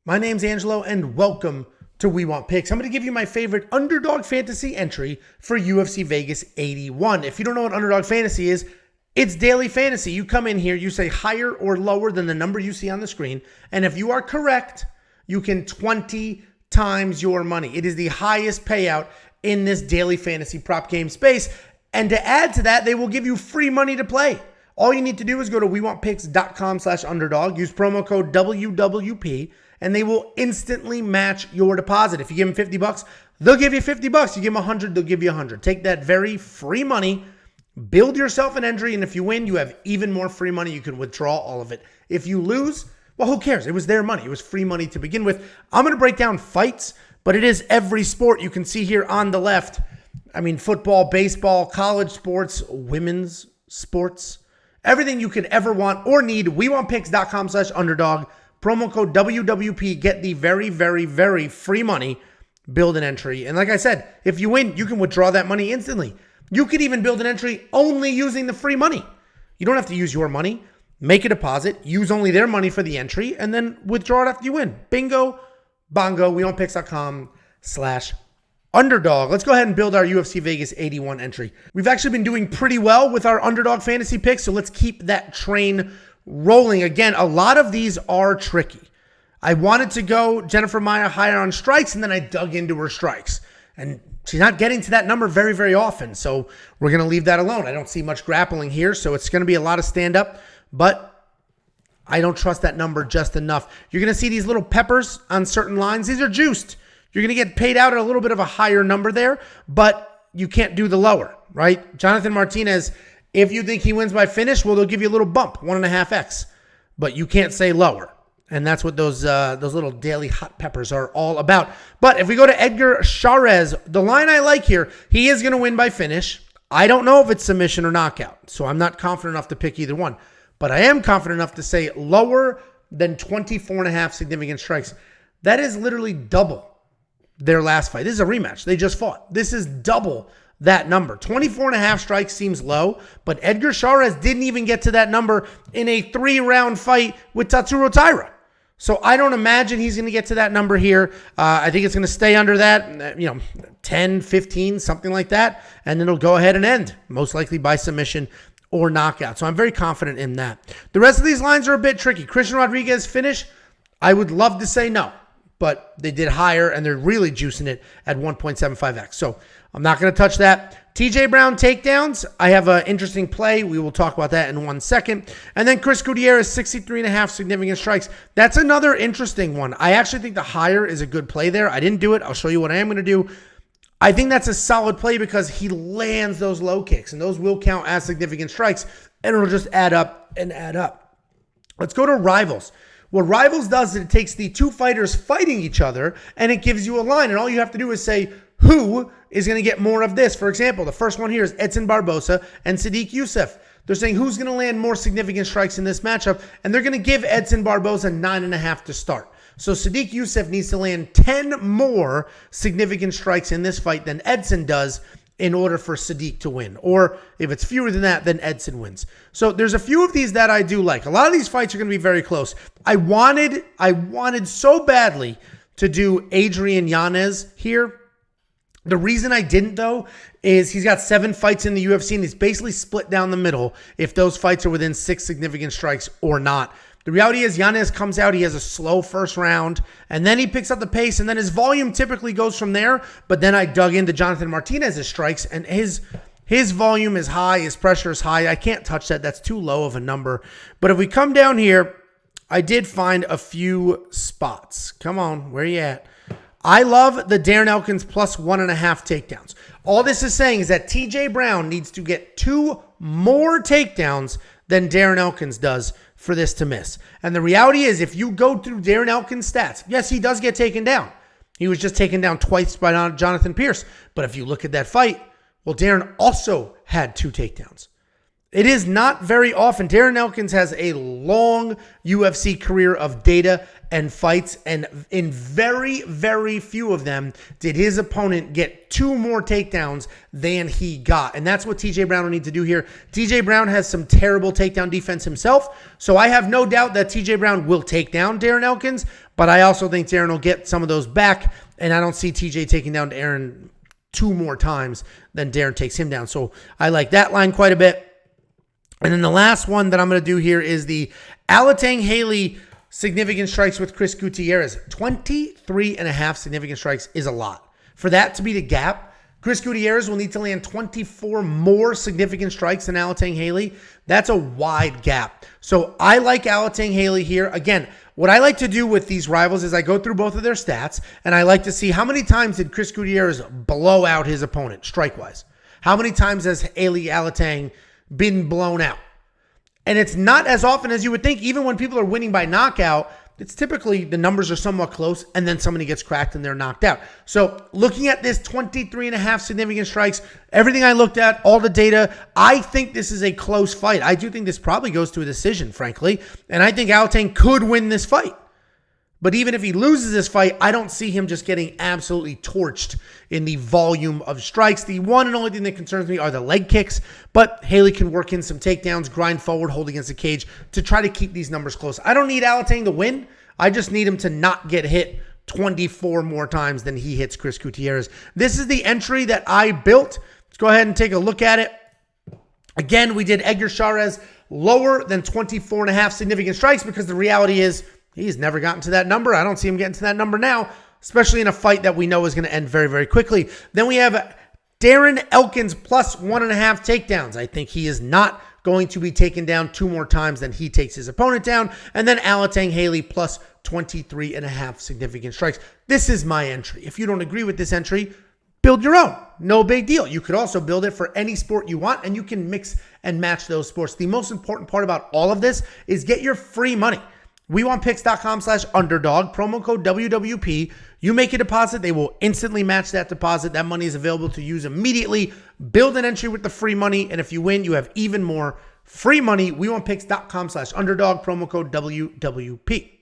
My name's Angelo, and welcome to We Want Picks. I'm going to give you my favorite Underdog Fantasy entry for UFC Vegas 81. If you don't know what Underdog Fantasy is, it's daily fantasy. You come in here, you say higher or lower than the number you see on the screen, and if you are correct, you can 20 times your money. It is the highest payout in this daily fantasy prop game space, and to add to that, they will give you free money to play. All you need to do is go to wewantpicks.com/underdog, use promo code WWP, and they will instantly match your deposit. If you give them $50, they'll give you $50. You give them $100, they'll give you $100. Take that very free money, build yourself an entry, and if you win, you have even more free money. You can withdraw all of it. If you lose, well, who cares? It was their money. It was free money to begin with. I'm going to break down fights, but it is every sport. You can see here on the left, football, baseball, college sports, women's sports, everything you could ever want or need. WeWantPicks.com/underdog. Promo code WWP. Get the very, very, very free money. Build an entry. And like I said, if you win, you can withdraw that money instantly. You could even build an entry only using the free money. You don't have to use your money. Make a deposit. Use only their money for the entry. And then withdraw it after you win. Bingo. Bongo. WeWantPicks.com/underdog. Let's go ahead and build our UFC Vegas 81 entry. We've actually been doing pretty well with our Underdog Fantasy picks, so let's keep that train rolling. Again, a lot of these are tricky. I wanted to go Jennifer Maia higher on strikes, and then I dug into her strikes. And she's not getting to that number very, very often, so we're going to leave that alone. I don't see much grappling here, so it's going to be a lot of stand-up, but I don't trust that number just enough. You're going to see these little peppers on certain lines. These are juiced. You're going to get paid out at a little bit of a higher number there, but you can't do the lower, right? Jonathan Martinez, if you think he wins by finish, well, they'll give you a little bump, 1.5x, but you can't say lower. And that's what those little daily hot peppers are all about. But if we go to Edgar Chairez, the line I like here, he is going to win by finish. I don't know if it's submission or knockout, so I'm not confident enough to pick either one. But I am confident enough to say lower than 24.5 significant strikes. That is literally double their last fight. This is a rematch. They just fought. This is double that number. 24.5 strikes seems low, but Edgar Chairez didn't even get to that number in a 3-round fight with Tatsuro Taira. So I don't imagine he's going to get to that number here. I think it's going to stay under that, 10, 15, something like that, and then it'll go ahead and end, most likely by submission or knockout. So I'm very confident in that. The rest of these lines are a bit tricky. Christian Rodriguez finish, I would love to say no, but they did higher, and they're really juicing it at 1.75x. So I'm not going to touch that. TJ Brown takedowns, I have an interesting play. We will talk about that in 1 second. And then Chris Gutierrez, 63.5 significant strikes. That's another interesting one. I actually think the higher is a good play there. I didn't do it. I'll show you what I am going to do. I think that's a solid play because he lands those low kicks, and those will count as significant strikes, and it'll just add up and add up. Let's go to Rivals. What Rivals does is it takes the two fighters fighting each other, and it gives you a line, and all you have to do is say, who is going to get more of this? For example, the first one here is Edson Barboza and Sadiq Yusuff. They're saying who's going to land more significant strikes in this matchup, and they're going to give Edson Barboza 9.5 to start. So Sadiq Yusuff needs to land 10 more significant strikes in this fight than Edson does in order for Sadiq to win. Or if it's fewer than that, then Edson wins. So there's a few of these that I do like. A lot of these fights are going to be very close. I wanted so badly to do Adrian Yanez here. The reason I didn't, though, is he's got 7 fights in the UFC, and he's basically split down the middle if those fights are within 6 significant strikes or not. The reality is Yanez comes out, he has a slow first round, and then he picks up the pace, and then his volume typically goes from there. But then I dug into Jonathan Martinez's strikes, and his volume is high, his pressure is high. I can't touch that. That's too low of a number. But if we come down here, I did find a few spots. Come on, where you at? I love the Darren Elkins plus 1.5 takedowns. All this is saying is that TJ Brown needs to get 2 more takedowns than Darren Elkins does for this to miss. And the reality is, if you go through Darren Elkins' stats, yes, he does get taken down. He was just taken down twice by Jonathan Pierce. But if you look at that fight, well, Darren also had 2 takedowns. It is not very often. Darren Elkins has a long UFC career of data and fights, and in very, very few of them did his opponent get 2 more takedowns than he got. And that's what TJ Brown will need to do here. TJ Brown has some terrible takedown defense himself, so I have no doubt that TJ Brown will take down Darren Elkins, But I also think Darren will get some of those back, and I don't see TJ taking down Aaron 2 more times than Darren takes him down. So I like that line quite a bit. And then the last one that I'm going to do here is the Alatang Haley significant strikes with Chris Gutierrez. 23.5 significant strikes is a lot. For that to be the gap, Chris Gutierrez will need to land 24 more significant strikes than Alatang Haley. That's a wide gap. So I like Alatang Haley here. Again, what I like to do with these rivals is I go through both of their stats, and I like to see how many times did Chris Gutierrez blow out his opponent, strike-wise. How many times has Haley Alatang been blown out? And it's not as often as you would think. Even when people are winning by knockout, it's typically the numbers are somewhat close, and then somebody gets cracked and they're knocked out. So looking at this 23.5 significant strikes, everything I looked at, all the data, I think this is a close fight. I do think this probably goes to a decision, frankly. And I think Alatang could win this fight. But even if he loses this fight, I don't see him just getting absolutely torched in the volume of strikes. The one and only thing that concerns me are the leg kicks, but Haley can work in some takedowns, grind forward, hold against the cage to try to keep these numbers close. I don't need Alatang to win. I just need him to not get hit 24 more times than he hits Chris Gutierrez. This is the entry that I built. Let's go ahead and take a look at it. Again, we did Edgar Chavez lower than 24.5 significant strikes because the reality is he's never gotten to that number. I don't see him getting to that number now, especially in a fight that we know is going to end very, very quickly. Then we have Darren Elkins plus 1.5 takedowns. I think he is not going to be taken down 2 more times than he takes his opponent down. And then Alatang Haley plus 23.5 significant strikes. This is my entry. If you don't agree with this entry, build your own. No big deal. You could also build it for any sport you want, and you can mix and match those sports. The most important part about all of this is get your free money. WeWantPicks.com/underdog, promo code WWP. You make a deposit, they will instantly match that deposit. That money is available to use immediately. Build an entry with the free money, and if you win, you have even more free money. WeWantPicks.com/underdog, promo code WWP.